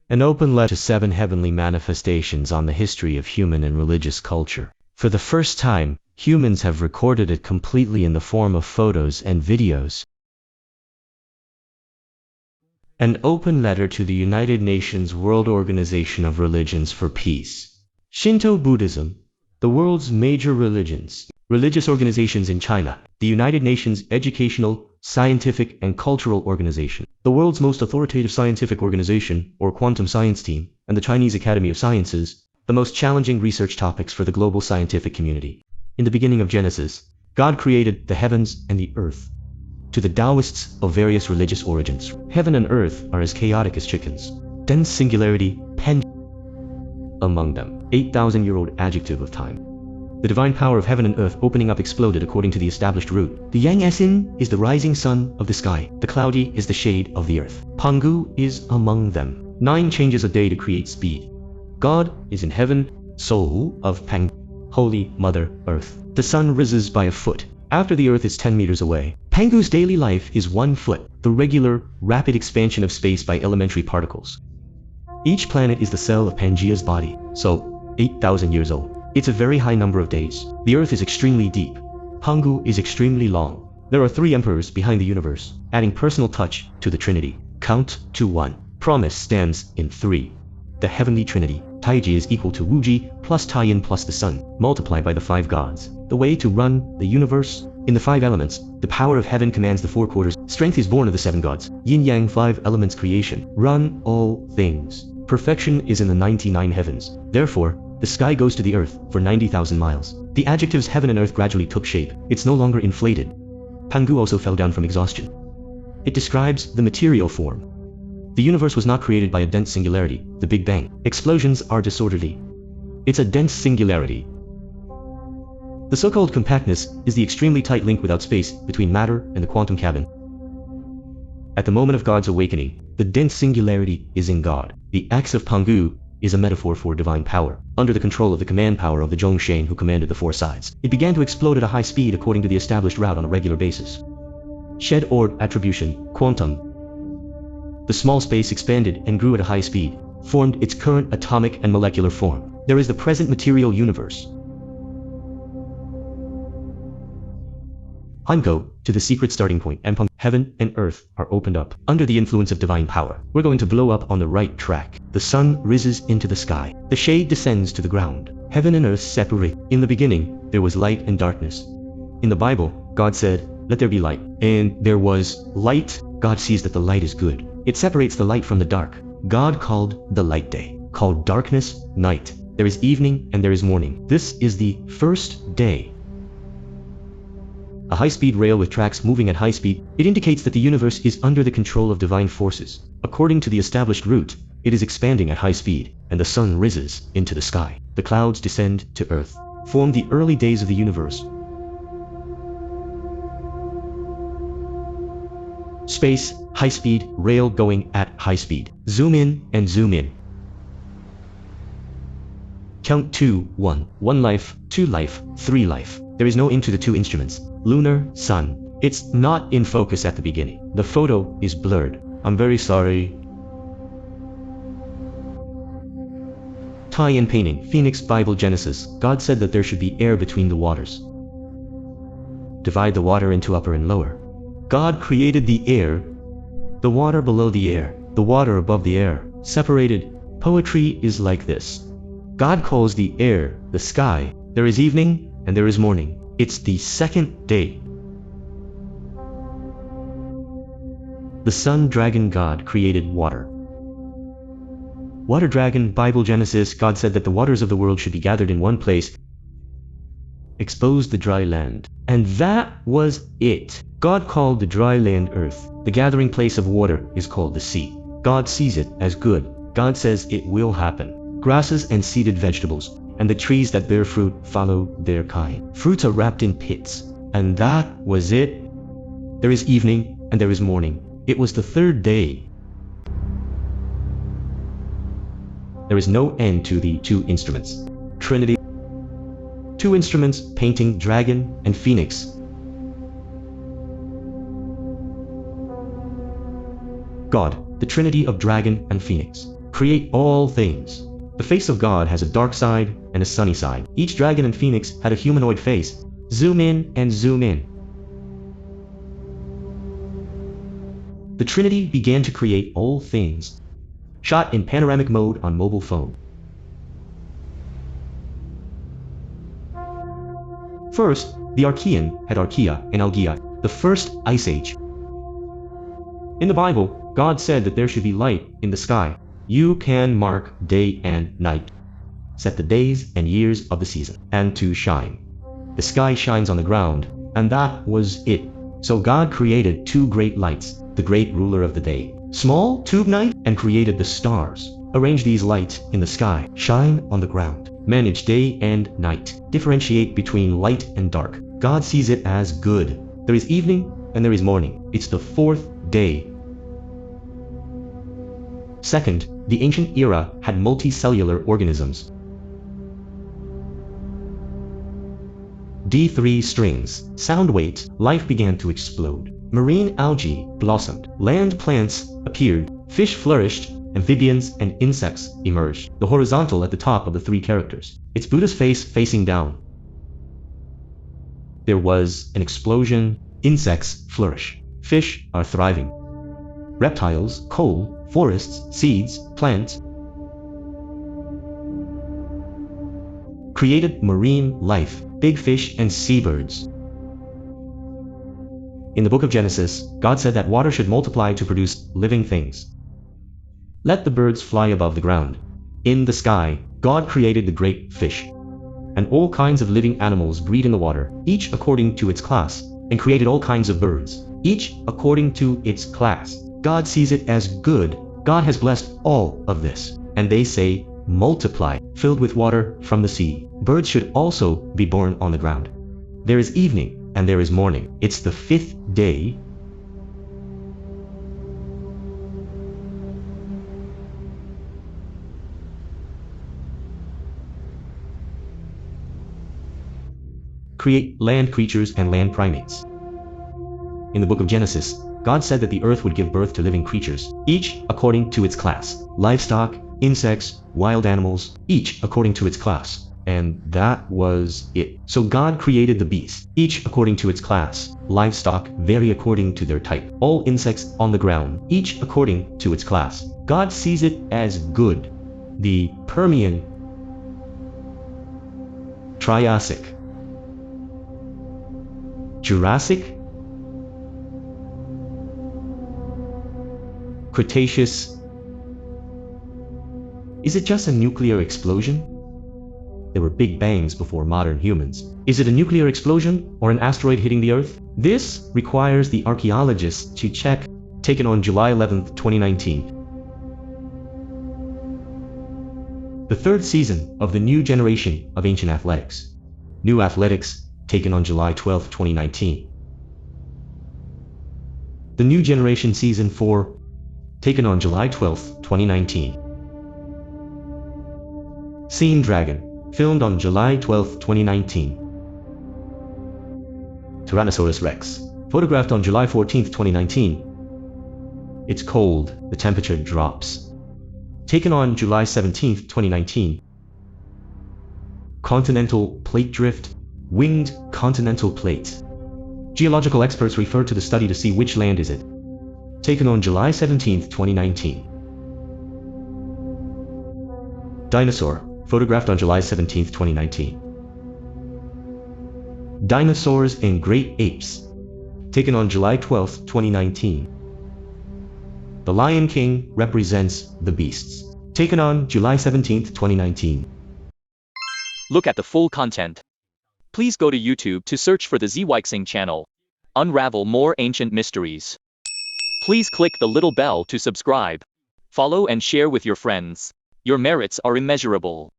An open letter to 7 heavenly manifestations on the history of human and religious culture. For the first time, humans have recorded it completely in the form of photos and videos. An open letter to the United Nations World Organization of Religions for Peace. Shinto Buddhism, the world's major religions, religious organizations in China, the United Nations Educational, Scientific and Cultural Organization, the world's most authoritative scientific organization, or quantum science team, and the Chinese Academy of Sciences, the most challenging research topics for the global scientific community. In the beginning of Genesis, God created the heavens and the earth. To the Taoists of various religious origins, heaven and earth are as chaotic as chickens. Dense singularity, pen among them, 8,000-year-old adjective of time. The divine power of heaven and earth opening up exploded according to the established root. The Yang Esin is the rising sun of the sky. The cloudy is the shade of the earth. Pangu is among them. 9 changes a day to create speed. God is in heaven, soul of Pang, Holy Mother Earth. The sun rises by a foot. After the earth is 10 meters away. Pangu's daily life is 1 foot, the regular, rapid expansion of space by elementary particles. Each planet is the cell of Pangaea's body, so 8,000 years old. It's a very high number of days. The earth is extremely deep. Pangu is extremely long. There are 3 emperors behind the universe, adding personal touch to the Trinity. Count to 1. Promise stands in 3. The heavenly Trinity. Taiji is equal to Wuji plus Taiyin plus the sun, multiplied by the 5 gods. The way to run the universe? In the 5 elements, the power of heaven commands the 4 quarters. Strength is born of the 7 gods. Yin-yang 5 elements creation. Run all things. Perfection is in the 99 heavens. Therefore, the sky goes to the earth for 90,000 miles. The adjectives heaven and earth gradually took shape. It's no longer inflated. Pangu also fell down from exhaustion. It describes the material form. The universe was not created by a dense singularity, the Big Bang. Explosions are disorderly. It's a dense singularity. The so-called compactness is the extremely tight link without space between matter and the quantum cabin. At the moment of God's awakening, the dense singularity is in God. The axe of Pangu is a metaphor for divine power, under the control of the command power of the Zhongshan who commanded the 4 sides. It began to explode at a high speed according to the established route on a regular basis. Shed or attribution, quantum. The small space expanded and grew at a high speed, formed its current atomic and molecular form. There is the present material universe. Go to the secret starting point, and heaven and earth are opened up. Under the influence of divine power, we're going to blow up on the right track. The sun rises into the sky. The shade descends to the ground. Heaven and earth separate. In the beginning, there was light and darkness. In the Bible, God said, "Let there be light." And there was light. God sees that the light is good. It separates the light from the dark. God called the light day, called darkness night. There is evening and there is morning. This is the first day. A high-speed rail with tracks moving at high speed, it indicates that the universe is under the control of divine forces. According to the established route, it is expanding at high speed, and the sun rises into the sky. The clouds descend to earth, form the early days of the universe. Space, high-speed, rail going at high speed. Zoom in and zoom in. Count 2, 1. 1 life, 2 life, 3 life. There is no into the 2 instruments. Lunar, sun. It's not in focus at the beginning. The photo is blurred. I'm very sorry. Tie-in painting, Phoenix Bible Genesis. God said that there should be air between the waters. Divide the water into upper and lower. God created the air, the water below the air, the water above the air, separated. Poetry is like this. God calls the air the sky. There is evening and there is morning. It's the second day. The sun dragon God created water. Water dragon, Bible Genesis, God said that the waters of the world should be gathered in one place, exposed the dry land. And that was it. God called the dry land earth. The gathering place of water is called the sea. God sees it as good. God says it will happen. Grasses and seeded vegetables, and the trees that bear fruit follow their kind. Fruits are wrapped in pits. And that was it. There is evening and there is morning. It was the third day. There is no end to the 2 instruments. Trinity. 2 instruments, painting, dragon, and phoenix. God, the Trinity of dragon and phoenix. create all things. The face of God has a dark side and a sunny side. Each dragon and phoenix had a humanoid face. Zoom in and zoom in. The Trinity began to create all things. Shot in panoramic mode on mobile phone. First, the Archean had Archaea and Algaea, the first ice age. In the Bible, God said that there should be light in the sky. You can mark day and night, set the days and years of the season, and to shine. The sky shines on the ground, and that was it. So God created two great lights, the great ruler of the day, small tube night, and created the stars. Arrange these lights in the sky, shine on the ground, manage day and night, differentiate between light and dark. God sees it as good. There is evening and there is morning. It's the fourth day. Second, the ancient era had multicellular organisms. D3 strings, sound waves, life began to explode. Marine algae blossomed, land plants appeared, fish flourished, amphibians and insects emerged. The horizontal at the top of the three characters. It's Buddha's face facing down. There was an explosion, insects flourish, fish are thriving. Reptiles, coal, forests, seeds, plants. Created marine life, big fish and seabirds. In the book of Genesis, God said that water should multiply to produce living things. Let the birds fly above the ground. In the sky, God created the great fish. And all kinds of living animals breed in the water, each according to its class, and created all kinds of birds, each according to its class. God sees it as good. God has blessed all of this. And they say, multiply, filled with water from the sea. Birds should also be born on the ground. There is evening and there is morning. It's the fifth day. Create land creatures and land primates. In the book of Genesis, God said that the earth would give birth to living creatures, each according to its class. Livestock, insects, wild animals, each according to its class. And that was it. So God created the beasts, each according to its class. Livestock vary according to their type. All insects on the ground, each according to its class. God sees it as good. The Permian, Triassic, Jurassic, Cretaceous. Is it just a nuclear explosion? There were big bangs before modern humans. Is it a nuclear explosion or an asteroid hitting the Earth? This requires the archaeologists to check. Taken on July 11, 2019. The third season of the new generation of Ancient Athletics. New Athletics, taken on July 12, 2019. The new generation season 4, taken on July 12, 2019. Seen Dragon, filmed on July 12, 2019. Tyrannosaurus Rex, photographed on July 14, 2019. It's cold, the temperature drops. Taken on July 17, 2019. Continental plate drift, winged continental plate. Geological experts refer to the study to see which land is it. Taken on July 17, 2019. Dinosaur, photographed on July 17, 2019. Dinosaurs and great apes, taken on July 12, 2019. The Lion King represents the beasts, taken on July 17, 2019. Look at the full content. Please go to YouTube to search for the Zweixing channel. Unravel more ancient mysteries. Please click the little bell to subscribe. Follow and share with your friends. Your merits are immeasurable.